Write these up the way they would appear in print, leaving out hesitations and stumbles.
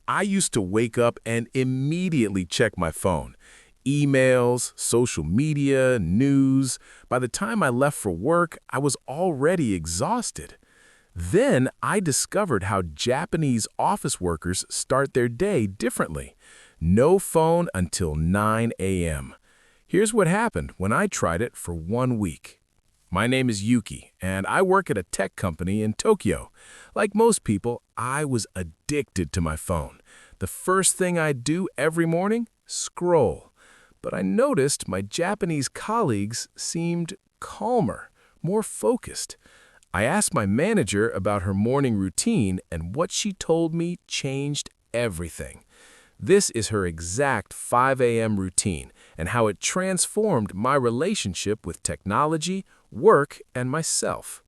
I used to wake up and immediately check my phone. Emails, social media, news. By the time I left for work, I was already exhausted. Then I discovered how Japanese office workers start their day differently. No phone until 9 a.m. Here's what happened when I tried it for 1 week. My name is Yuki, and I work at a tech company in Tokyo. Like most people, I was addicted to my phone. The first thing I'd do every morning? Scroll. But I noticed my Japanese colleagues seemed calmer, more focused. I asked my manager about her morning routine, and what she told me changed everything. This is her exact 5 a.m. routine and how it transformed my relationship with technology, work, and myself.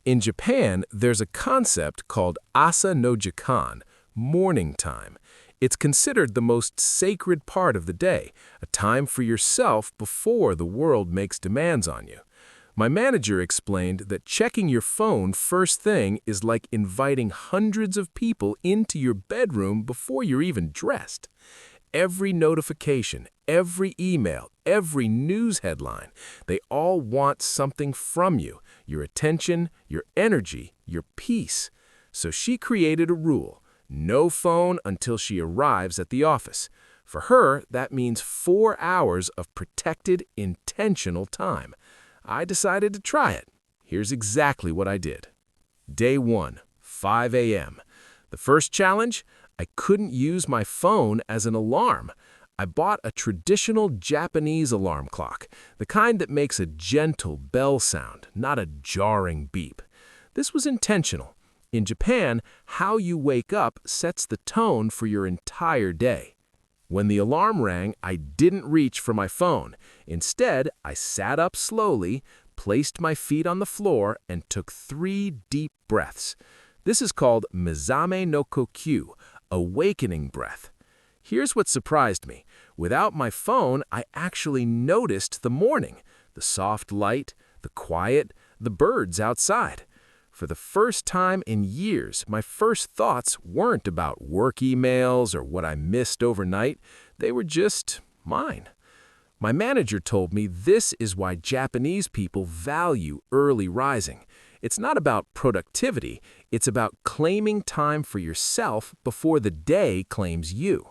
In Japan, there's a concept called asa no jikan, morning time. It's considered the most sacred part of the day, a time for yourself before the world makes demands on you. My manager explained that checking your phone first thing is like inviting hundreds of people into your bedroom before you're even dressed. Every notification, every email, every news headline, they all want something from you, your attention, your energy, your peace. So she created a rule: no phone until she arrives at the office. For her, that means 4 hours of protected, intentional time. I decided to try it. Here's exactly what I did. Day 1, 5 a.m. The first challenge? I couldn't use my phone as an alarm. I bought a traditional Japanese alarm clock, the kind that makes a gentle bell sound, not a jarring beep. This was intentional. In Japan, how you wake up sets the tone for your entire day. When the alarm rang, I didn't reach for my phone. Instead, I sat up slowly, placed my feet on the floor, and took 3 deep breaths. This is called mizame no kokyu, awakening breath. Here's what surprised me. Without my phone, I actually noticed the morning, the soft light, the quiet, the birds outside. For the first time in years, my first thoughts weren't about work emails or what I missed overnight. They were just mine. My manager told me this is why Japanese people value early rising. It's not about productivity, it's about claiming time for yourself before the day claims you.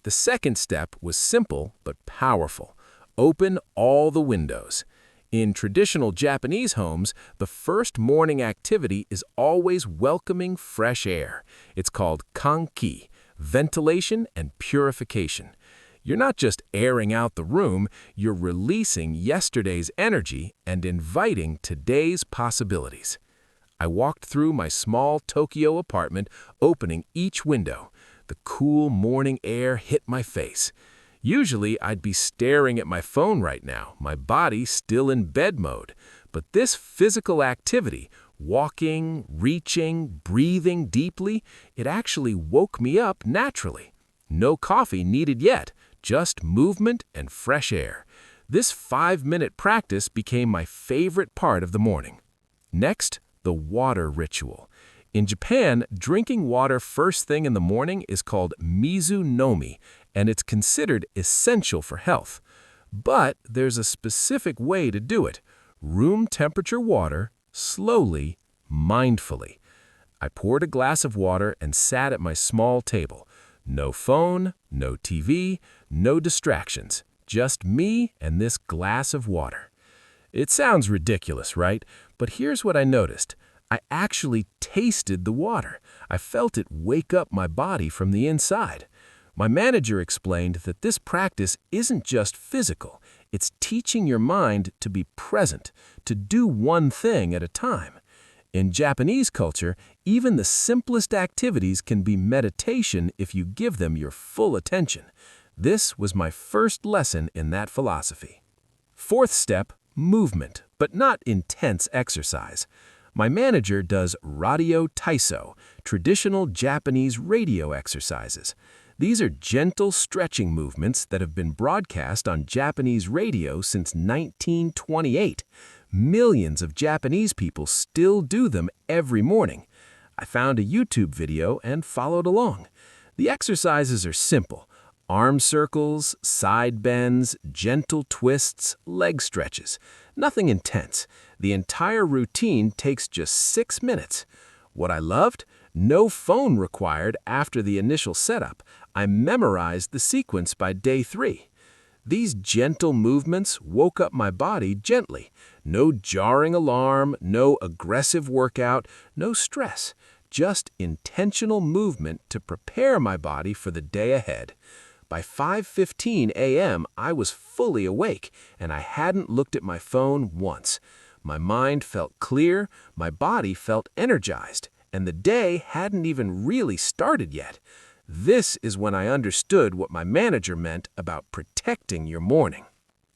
The second step was simple but powerful. Open all the windows. In traditional Japanese homes, the first morning activity is always welcoming fresh air. It's called kanki, ventilation and purification. You're not just airing out the room, you're releasing yesterday's energy and inviting today's possibilities. I walked through my small Tokyo apartment, opening each window. The cool morning air hit my face. Usually, I'd be staring at my phone right now, my body still in bed mode. But this physical activity, walking, reaching, breathing deeply, it actually woke me up naturally. No coffee needed yet, just movement and fresh air. This 5-minute practice became my favorite part of the morning. Next, the water ritual. In Japan, drinking water first thing in the morning is called mizu nomi, and it's considered essential for health. But there's a specific way to do it: room temperature water, slowly, mindfully. I poured a glass of water and sat at my small table. No phone, no TV, no distractions, just me and this glass of water. It sounds ridiculous, right? But here's what I noticed. I actually tasted the water. I felt it wake up my body from the inside. My manager explained that this practice isn't just physical. It's teaching your mind to be present, to do one thing at a time. In Japanese culture, even the simplest activities can be meditation if you give them your full attention. This was my first lesson in that philosophy. Fourth step, movement, but not intense exercise. My manager does radio taiso, traditional Japanese radio exercises. These are gentle stretching movements that have been broadcast on Japanese radio since 1928. Millions of Japanese people still do them every morning. I found a YouTube video and followed along. The exercises are simple: arm circles, side bends, gentle twists, leg stretches. Nothing intense. The entire routine takes just 6 minutes. What I loved? No phone required after the initial setup. I memorized the sequence by day 3. These gentle movements woke up my body gently. No jarring alarm, no aggressive workout, no stress. Just intentional movement to prepare my body for the day ahead. By 5:15 a.m., I was fully awake, and I hadn't looked at my phone once. My mind felt clear, my body felt energized, and the day hadn't even really started yet. This is when I understood what my manager meant about protecting your morning.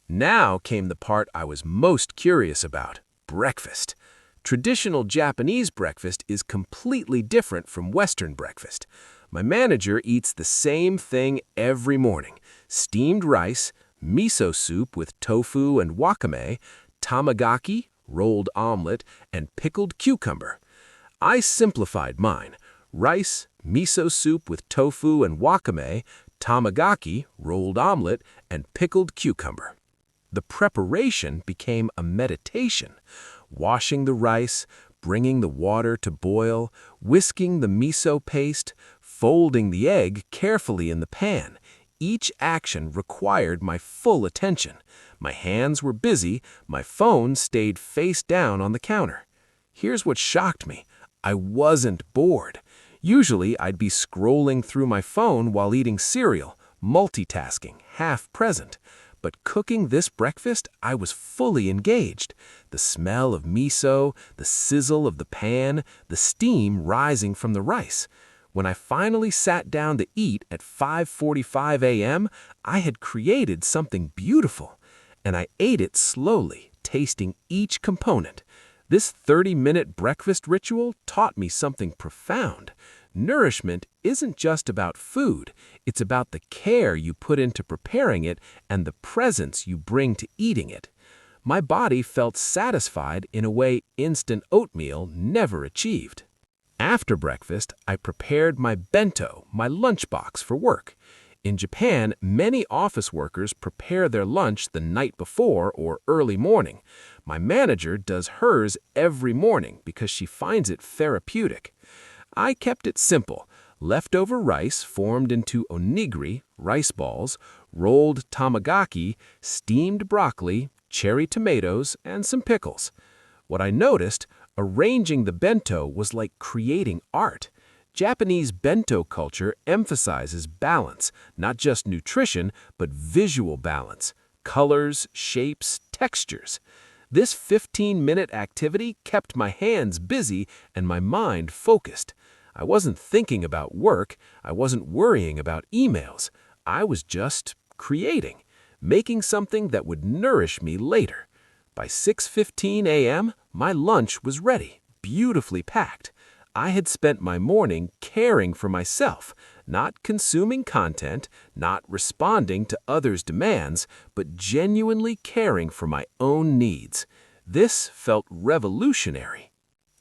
Now came the part I was most curious about: breakfast. Traditional Japanese breakfast is completely different from Western breakfast. My manager eats the same thing every morning: steamed rice, miso soup with tofu and wakame, tamagaki, rolled omelet, and pickled cucumber. I simplified mine: rice, miso soup with tofu and wakame, tamagaki, rolled omelet, and pickled cucumber. The preparation became a meditation: washing the rice, bringing the water to boil, whisking the miso paste, folding the egg carefully in the pan. Each action required my full attention. My hands were busy, my phone stayed face down on the counter. Here's what shocked me: I wasn't bored. Usually I'd be scrolling through my phone while eating cereal, multitasking, half present. But cooking this breakfast, I was fully engaged. The smell of miso, the sizzle of the pan, the steam rising from the rice. When I finally sat down to eat at 5:45 a.m., I had created something beautiful. And I ate it slowly, tasting each component. This 30-minute breakfast ritual taught me something profound. Nourishment isn't just about food, it's about the care you put into preparing it and the presence you bring to eating it. My body felt satisfied in a way instant oatmeal never achieved. After breakfast, I prepared my bento, my lunchbox, for work. In Japan, many office workers prepare their lunch the night before or early morning. My manager does hers every morning because she finds it therapeutic. I kept it simple: leftover rice formed into onigiri, rice balls, rolled tamagaki, steamed broccoli, cherry tomatoes, and some pickles. What I noticed: arranging the bento was like creating art. Japanese bento culture emphasizes balance, not just nutrition, but visual balance: colors, shapes, textures. This 15-minute activity kept my hands busy and my mind focused. I wasn't thinking about work, I wasn't worrying about emails. I was just creating, making something that would nourish me later. By 6:15 a.m., my lunch was ready, beautifully packed. I had spent my morning caring for myself, not consuming content, not responding to others' demands, but genuinely caring for my own needs. This felt revolutionary.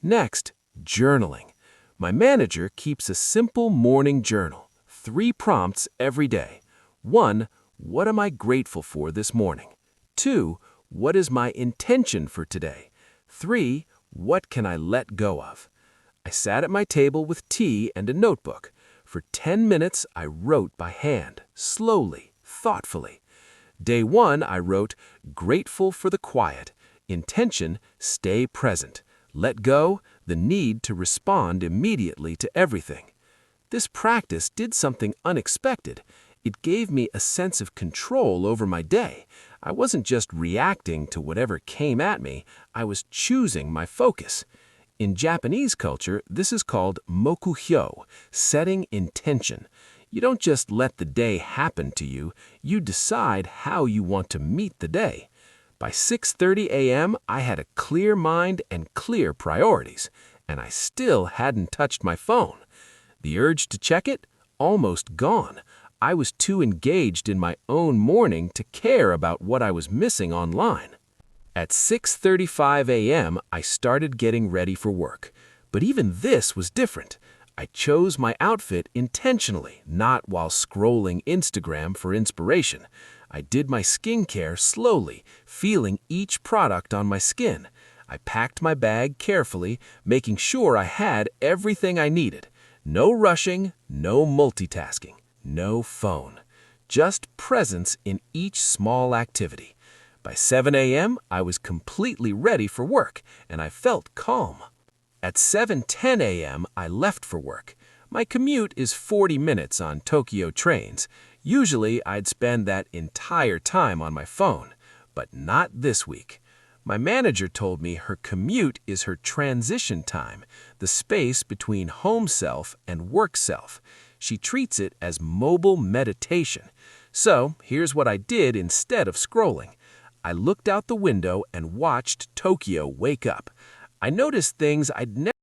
Next, journaling. My manager keeps a simple morning journal, 3 prompts every day. 1. What am I grateful for this morning? 2. What is my intention for today? 3. What can I let go of? I sat at my table with tea and a notebook. For 10 minutes, I wrote by hand, slowly, thoughtfully. Day 1, I wrote, grateful for the quiet. Intention, stay present. Let go, the need to respond immediately to everything. This practice did something unexpected. It gave me a sense of control over my day. I wasn't just reacting to whatever came at me, I was choosing my focus. In Japanese culture, this is called mokuhyo, setting intention. You don't just let the day happen to you, you decide how you want to meet the day. By 6:30 a.m., I had a clear mind and clear priorities, and I still hadn't touched my phone. The urge to check it? Almost gone. I was too engaged in my own morning to care about what I was missing online. At 6:35 a.m., I started getting ready for work. But even this was different. I chose my outfit intentionally, not while scrolling Instagram for inspiration. I did my skincare slowly, feeling each product on my skin. I packed my bag carefully, making sure I had everything I needed. No rushing, no multitasking, no phone. Just presence in each small activity. By 7 a.m., I was completely ready for work, and I felt calm. At 7:10 a.m., I left for work. My commute is 40 minutes on Tokyo trains. Usually, I'd spend that entire time on my phone, but not this week. My manager told me her commute is her transition time, the space between home self and work self. She treats it as mobile meditation. So, here's what I did instead of scrolling. I looked out the window and watched Tokyo wake up. I noticed things I'd never